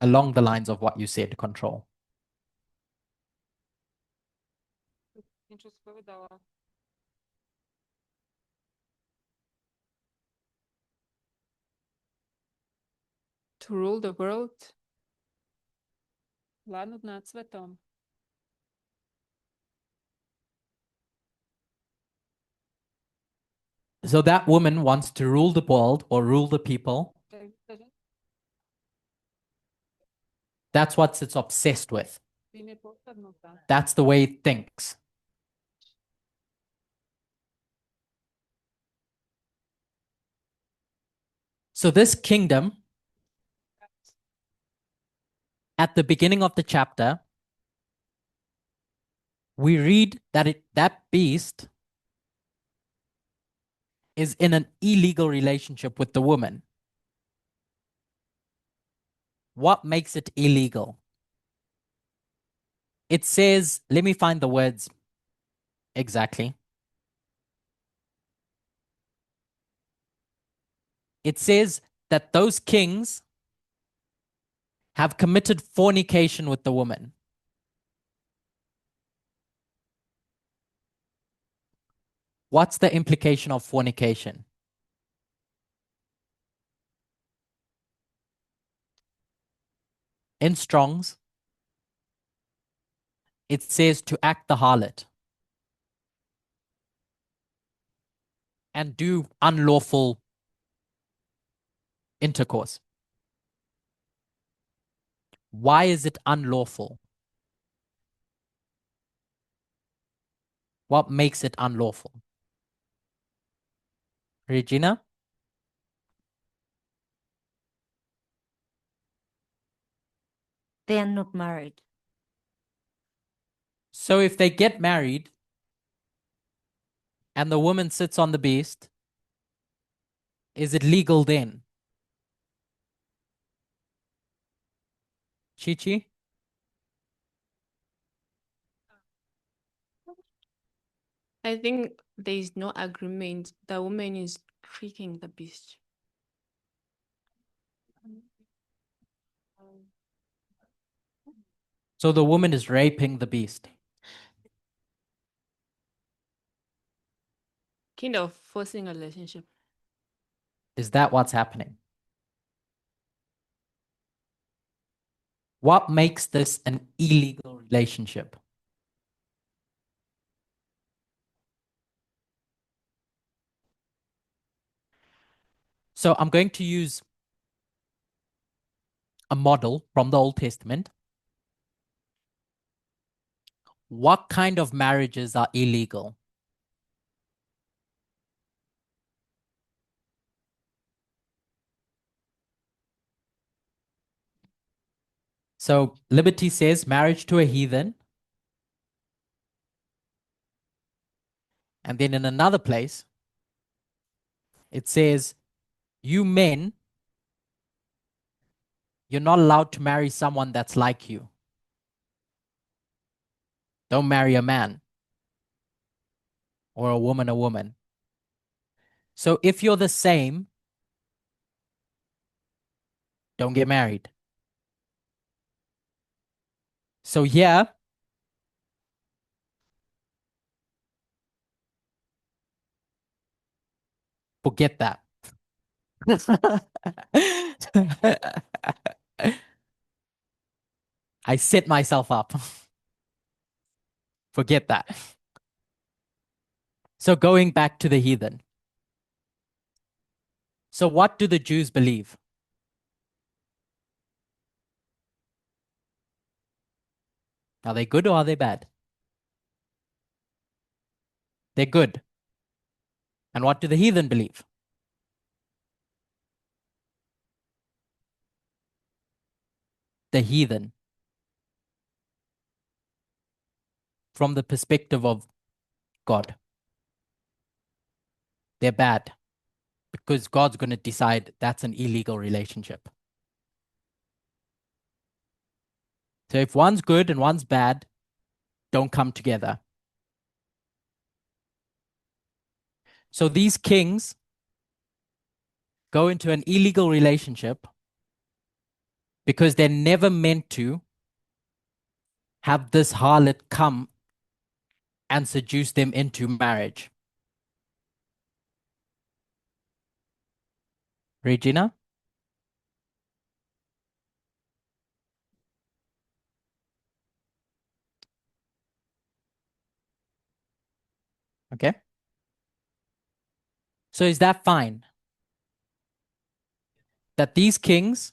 Along the lines of what you said, control. To rule the world. Vládnuť nad svetom. So that woman wants to rule the world or rule the people. That's what it's obsessed with. That's the way it thinks. So this kingdom, at the beginning of the chapter, we read that that beast is in an illegal relationship with the woman, what makes it illegal? It says, let me find the words exactly. It says that those kings have committed fornication with the woman. What's the implication of fornication? In Strong's, it says to act the harlot and do unlawful intercourse. Why is it unlawful? What makes it unlawful? Regina? They are not married. So if they get married and the woman sits on the beast, is it legal then? Chi-Chi? I think there is no agreement. The woman is tricking the beast. So the woman is raping the beast. Kind of forcing a relationship. Is that what's happening? What makes this an illegal relationship? So I'm going to use a model from the Old Testament. What kind of marriages are illegal? So Liberty says marriage to a heathen. And then in another place, it says, you men, you're not allowed to marry someone that's like you. Don't marry a man or a woman. So if you're the same, don't get married. So yeah, forget that. I set myself up. Forget that. So going back to the heathen. So what do the Jews believe? Are they good or are they bad? They're good. And what do the heathen believe? The heathen, from the perspective of God, they're bad because God's going to decide that's an illegal relationship. So if one's good and one's bad, don't come together. So these kings go into an illegal relationship because they're never meant to have this harlot come and seduce them into marriage. Regina? Okay. So is that fine? That these kings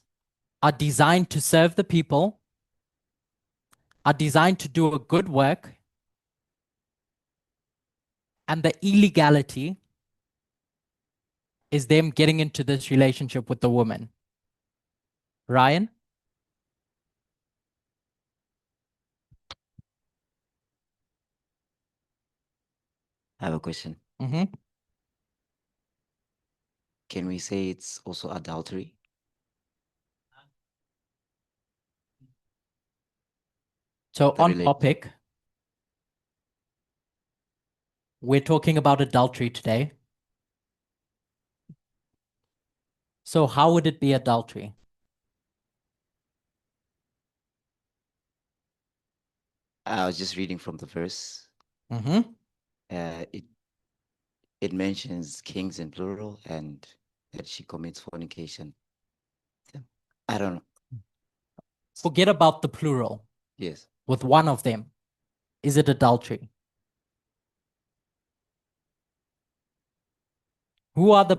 are designed to serve the people, are designed to do a good work, and the illegality is them getting into this relationship with the woman. Ryan? I have a question. Mm-hmm. can we say it's also adultery? So The on rela- topic, we're talking about adultery today. So how would it be adultery? I was just reading from the verse. Mm-hmm. It mentions kings in plural and that she commits fornication. I don't know. Forget about the plural. Yes. With one of them, is it adultery? Who are the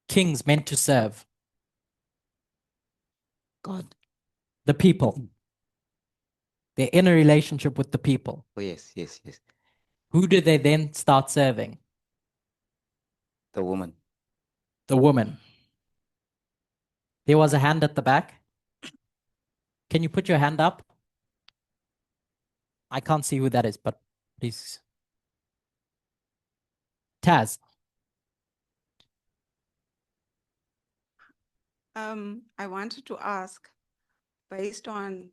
kings meant to serve? God. The people. They're in a relationship with the people. Oh, yes, yes, yes. Who do they then start serving? The woman. The woman. There was a hand at the back. Can you put your hand up? I can't see who that is, but please. Taz. I wanted to ask, based on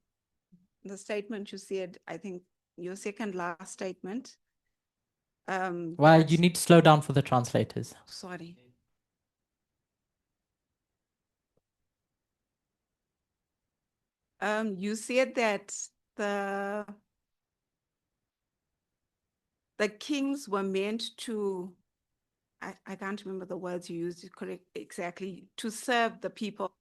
the statement you said, I think your second last statement. Well, you need to slow down for the translators. Sorry. You said that the kings were meant to, I can't remember the words you used correct exactly, to serve the people.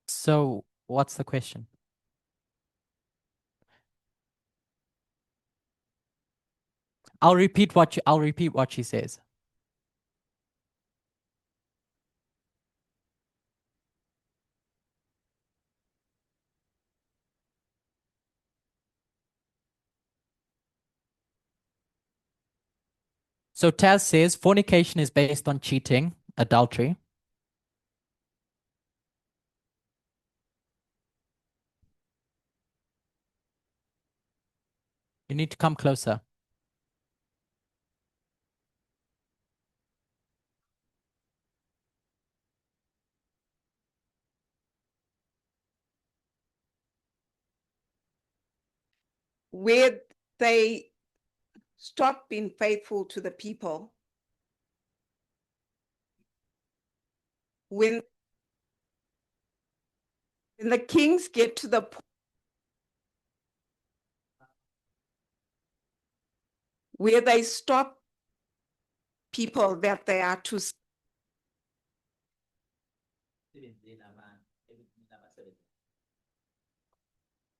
So what's the question? I'll repeat what she says. So Taz says fornication is based on cheating, adultery. You need to come closer. Where they stop being faithful to the people when the kings get to the point where they stop people that they are to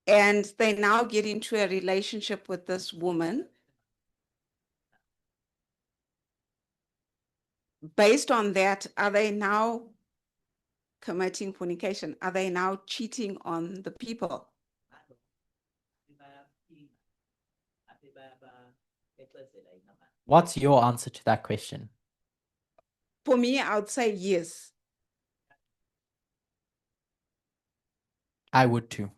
and they now get into a relationship with this woman. Based on that, are they now committing fornication? Are they now cheating on the people? What's your answer to that question? For me, I would say yes. I would too.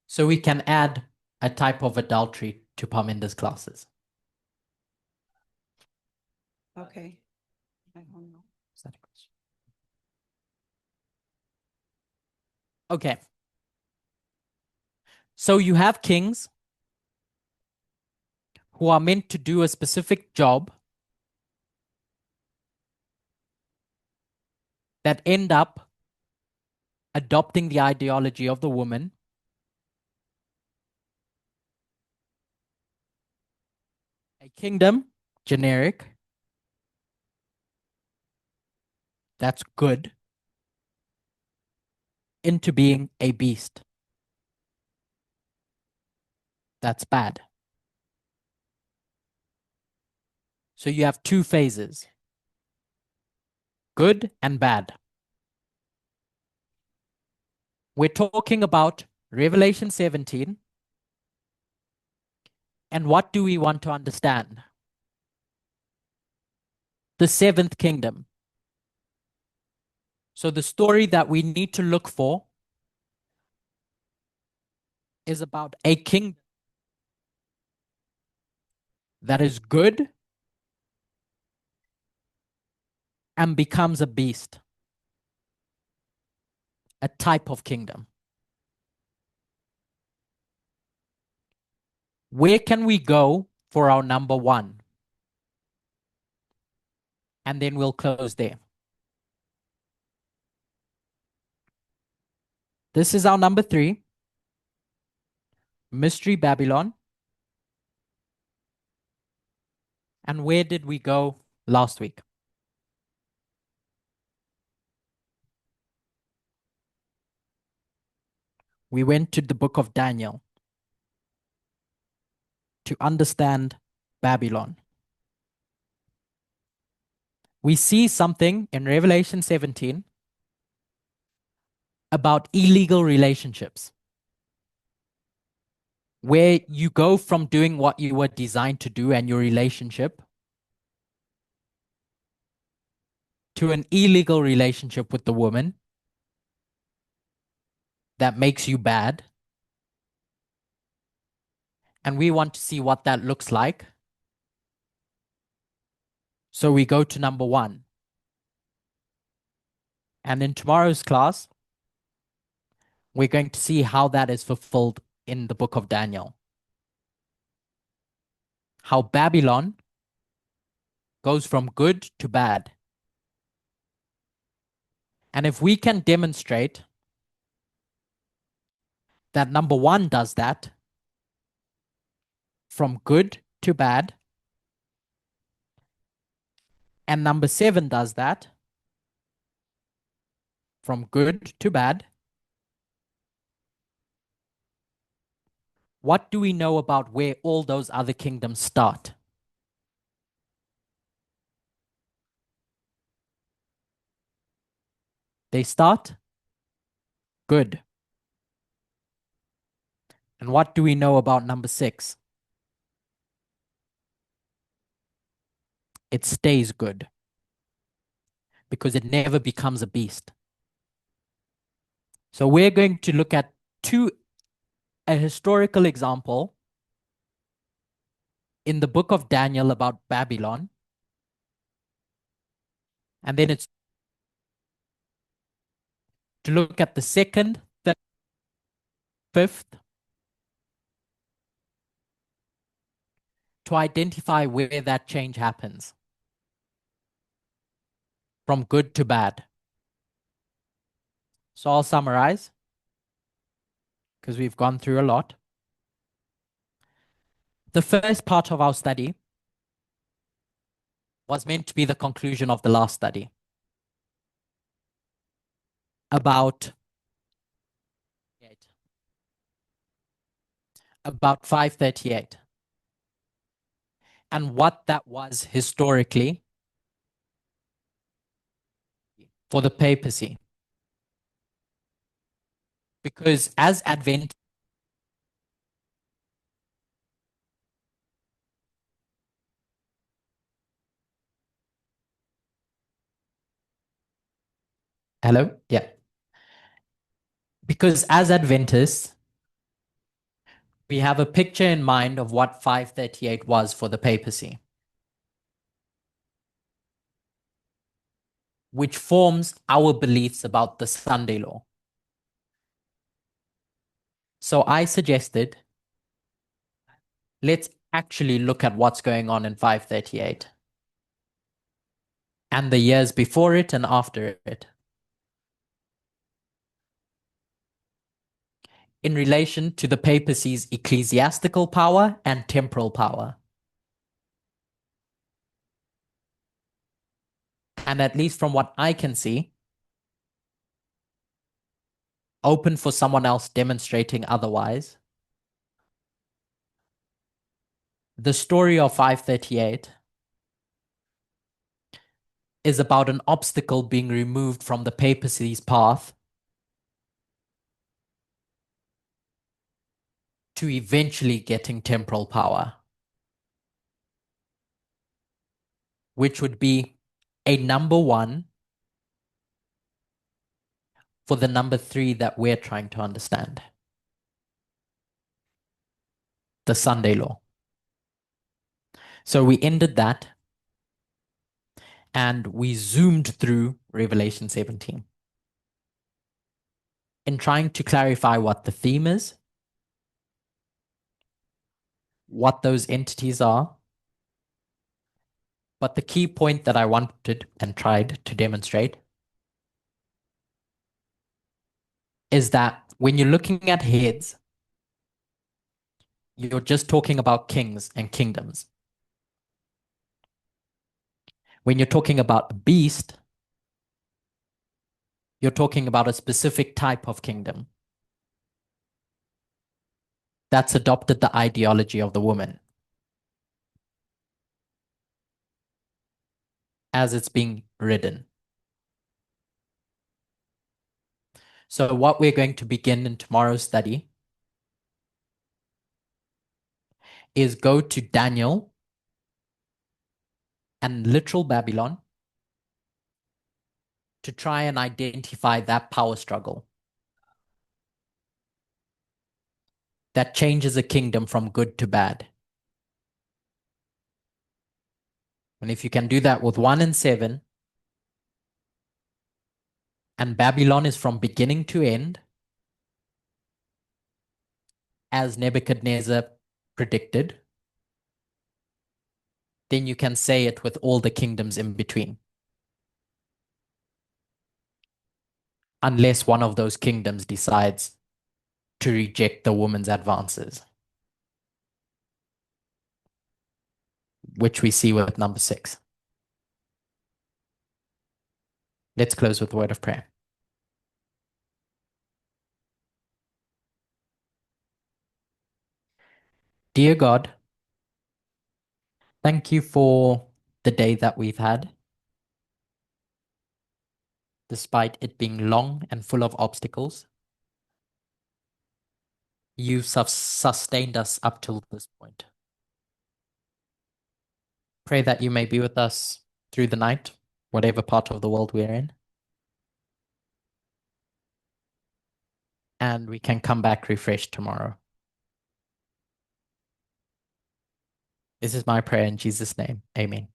So we can add a type of adultery to Parminder's classes. Okay. I don't know. Is that a question? Okay. So you have kings who are meant to do a specific job that end up adopting the ideology of the woman. A kingdom, generic. That's good. Into being a beast. That's bad. So you have two phases. Good and bad. We're talking about Revelation 17. And what do we want to understand? The seventh kingdom. So the story that we need to look for is about a kingdom that is good and becomes a beast, a type of kingdom. Where can we go for our number one? And then we'll close there. This is our number 3, Mystery Babylon. And where did we go last week? We went to the book of Daniel to understand Babylon. We see something in Revelation 17 about illegal relationships, where you go from doing what you were designed to do and your relationship to an illegal relationship with the woman that makes you bad. And we want to see what that looks like. So we go to number 1. And in tomorrow's class, we're going to see how that is fulfilled in the book of Daniel. How Babylon goes from good to bad. And if we can demonstrate that number 1 does that, from good to bad, and number 7 does that, from good to bad, what do we know about where all those other kingdoms start? They start good. And what do we know about number 6? It stays good because it never becomes a beast. So we're going to look at a historical example in the book of Daniel about Babylon. And then it's to look at the 2nd, 3rd, 5th, to identify where that change happens from good to bad. So I'll summarize because we've gone through a lot. The first part of our study was meant to be the conclusion of the last study about 538 and what that was historically for the papacy. Because as Advent, hello? Yeah. Because as Adventists, we have a picture in mind of what 538 was for the papacy, which forms our beliefs about the Sunday law. So I suggested, let's actually look at what's going on in 538 and the years before it and after it, in relation to the papacy's ecclesiastical power and temporal power. And at least from what I can see, open for someone else demonstrating otherwise, the story of 538 is about an obstacle being removed from the papacy's path to eventually getting temporal power, which would be a number 1 for the number 3 that we're trying to understand. The Sunday law. So we ended that and we zoomed through Revelation 17 in trying to clarify what the theme is, what those entities are. But the key point that I wanted and tried to demonstrate is that when you're looking at heads, you're just talking about kings and kingdoms. When you're talking about a beast, you're talking about a specific type of kingdom that's adopted the ideology of the woman as it's being ridden. So what we're going to begin in tomorrow's study is go to Daniel and literal Babylon to try and identify that power struggle that changes a kingdom from good to bad. And if you can do that with 1 and 7, and Babylon is from beginning to end, as Nebuchadnezzar predicted, then you can say it with all the kingdoms in between. Unless one of those kingdoms decides to reject the woman's advances, which we see with number 6. Let's close with a word of prayer. Dear God, thank you for the day that we've had. Despite it being long and full of obstacles, you've sustained us up till this point. Pray that you may be with us through the night, whatever part of the world we're in, and we can come back refreshed tomorrow. This is my prayer in Jesus' name. Amen.